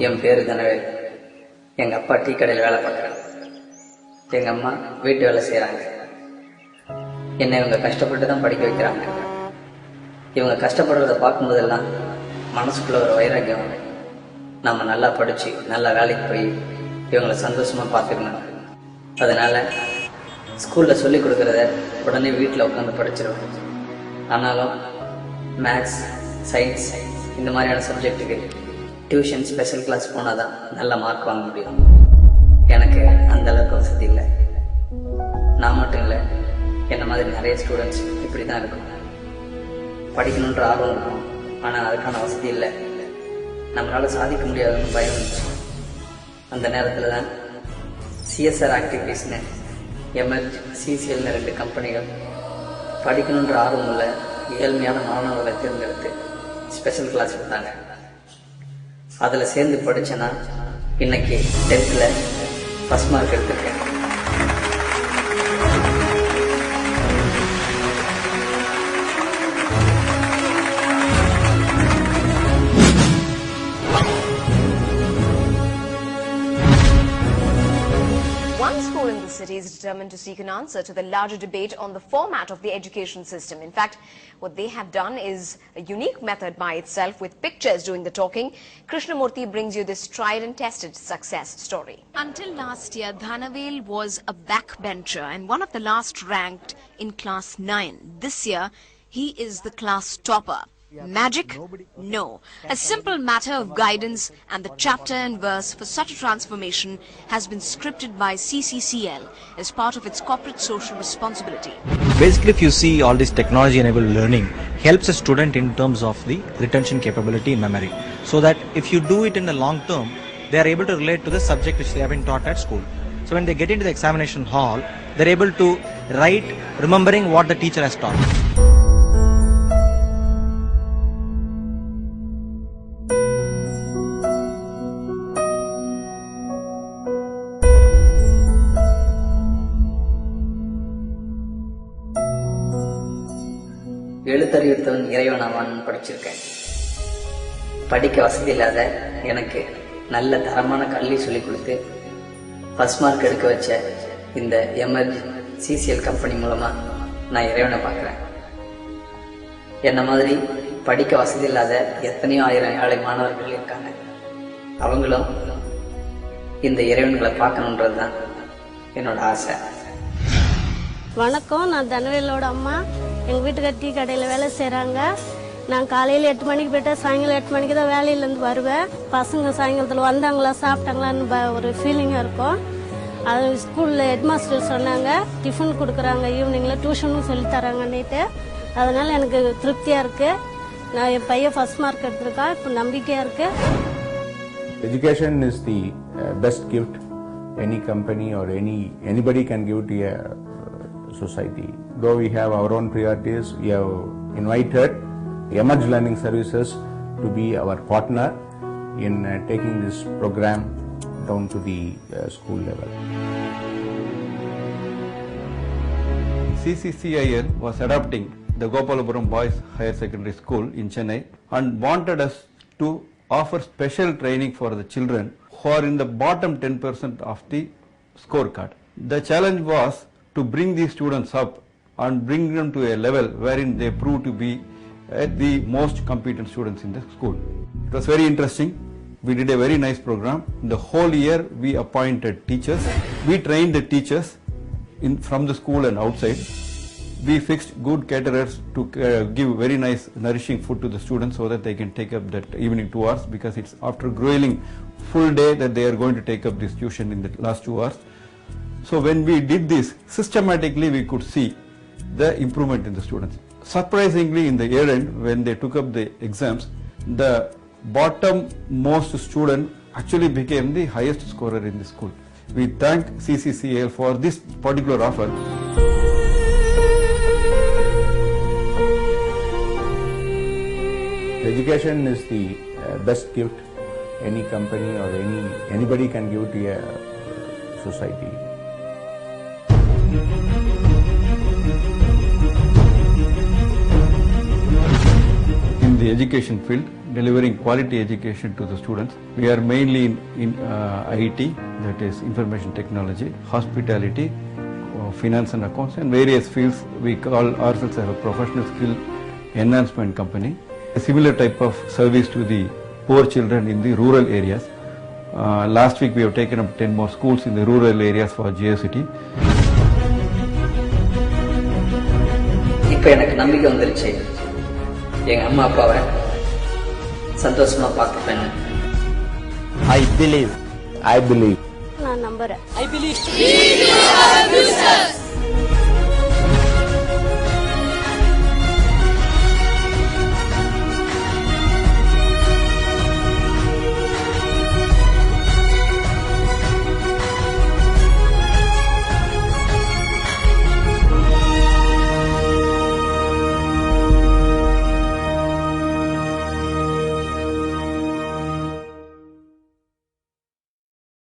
என் பேரு தனவேல். எங்க அப்பா டீ கடையில் வேலை பார்க்குறாங்க. எங்க அம்மா வீட்டு வேலை செய்கிறாங்க. என்னை இவங்க கஷ்டப்பட்டு தான் படிக்க வைக்கிறாங்க. இவங்க கஷ்டப்படுறத பார்க்கும்போதெல்லாம் மனசுக்குள்ள ஒரு வைராக்கியம். நம்ம நல்லா படித்து நல்லா வேலைக்கு போய் இவங்களை சந்தோஷமாக பார்த்துக்கணும். அதனால ஸ்கூலில் சொல்லிக் கொடுக்குறத உடனே வீட்டில் உட்காந்து படிச்சிருவேன். ஆனாலும் மேக்ஸ், சயின்ஸ் இந்த மாதிரியான சப்ஜெக்ட்டுக்கு டியூஷன், ஸ்பெஷல் கிளாஸ் போனால் தான் நல்ல மார்க் வாங்க முடியும். எனக்கு அந்த அளவுக்கு வசதி இல்லை. நான் மட்டும் இல்லை, என்ன மாதிரி நிறைய ஸ்டூடெண்ட்ஸ் இப்படி தான் இருக்கும். படிக்கணுன்ற ஆர்வம் இருக்கும், ஆனால் அதுக்கான வசதி இல்லை. நம்மளால் சாதிக்க முடியாதுன்னு பயம் இருந்துச்சு. அந்த நேரத்தில் தான் சிஎஸ்ஆர் ஆக்டிவிட்டீஸ்னு எமர்ஜ், சிசிஎல்னு 2 கம்பெனிகள் படிக்கணுன்ற ஆர்வம் உள்ள ஏழ்மையான மாணவர்களை தேர்ந்தெடுத்து ஸ்பெஷல் கிளாஸ் கொடுத்தாங்க. அதில் சேர்ந்து படித்தேன்னா இன்னைக்கு 10th ஃபர்ஸ்ட் மார்க் எடுத்திருக்கேன். One school in the city is determined to seek an answer to the larger debate on the format of the education system. In fact, what they have done is a unique method by itself, with pictures doing the talking. Krishnamurthy brings you this tried and tested success story. Until last year, Dhanavel was a backbencher and one of the last ranked in class 9. This year, he is the class topper. Magic? No. A simple matter of guidance, and the chapter and verse for such a transformation has been scripted by CCCL as part of its corporate social responsibility. Basically, if you see, all this technology-enabled learning helps a student in terms of the retention capability in memory, so that if you do it in the long term, they are able to relate to the subject which they have been taught at school. So when they get into the examination hall, they are able to write remembering what the teacher has taught. எழுத்தறிவித்தவன் இறைவனாவான்னு படிச்சிருக்கேன். படிக்க வசதி இல்லாத எனக்கு நல்ல தரமான கல்வி சொல்லிக் கொடுத்து ஃபர்ஸ்ட் மார்க் எடுக்க வச்ச இந்த எமர்ஜ் சிசிஎல் கம்பெனி மூலமா நான் இறைவனை பார்க்குறேன். என்ன மாதிரி படிக்க வசதி இல்லாத எத்தனையோ ஆயிரம் ஏழை மாணவர்கள் இருக்காங்க. அவங்களும் இந்த இறைவன்களை பார்க்கணுன்றது தான் என்னோட ஆசை. வணக்கம், நான் தனவேலோட அம்மா. எங்கள் வீட்டுக்கு டீ கடையில் வேலை செய்கிறாங்க. நான் காலையில் 8 மணிக்கு போய்ட்டு சாயங்காலம் 8 மணிக்கு தான் வேலையிலேருந்து வருவேன். பசங்க சாயங்காலத்தில் வந்தாங்களா சாப்பிட்டாங்களான்னு ஒரு ஃபீலிங்காக இருக்கும். அது ஸ்கூலில் ஹெட்மாஸ்டர் சொன்னாங்க, டிஃபன் கொடுக்குறாங்க, ஈவினிங்கில் டியூஷனும் சொல்லித்தராங்கன்னுட்டு. அதனால் எனக்கு திருப்தியாக இருக்குது. நான் என் பையன் ஃபர்ஸ்ட் மார்க் எடுத்திருக்கான். இப்போ நம்பிக்கையாக இருக்குது. Education is the best gift any company or anybody can give to a society. Though we have our own priorities, we have invited Emerge Learning Services to be our partner in taking this program down to the school level. CCCIL was adopting the Gopalapuram Boys Higher Secondary School in Chennai and wanted us to offer special training for the children who are in the bottom 10% of the scorecard. The challenge was to bring these students up and bring them to a level wherein they prove to be the most competent students in the school. It was very interesting. We did a very nice program. The whole year we appointed teachers. We trained the teachers from the school and outside. We fixed good caterers to give very nice nourishing food to the students so that they can take up that evening 2 hours, because it's after grueling full day that they are going to take up this tuition in the last 2 hours. So when we did this, systematically we could see the improvement in the students. Surprisingly, in the year end, when they took up the exams, the bottom most student actually became the highest scorer in the school. We thank CCCL for this particular offer. Education is the best gift any company or anybody can give to a society. In the education field, delivering quality education to the students. We are mainly in IT, that is information technology, hospitality, finance and accounts, and various fields. We call ourselves as a professional skill enhancement company. A similar type of service to the poor children in the rural areas. Last week we have taken up 10 more schools in the rural areas for GeoCity. இப்போ எனக்கு நம்பிக்கை வந்துருச்சு, எங்க அம்மா அப்பாவை சந்தோஷமா பார்த்துப்பேன். I believe. நான் நம்புறேன். I believe.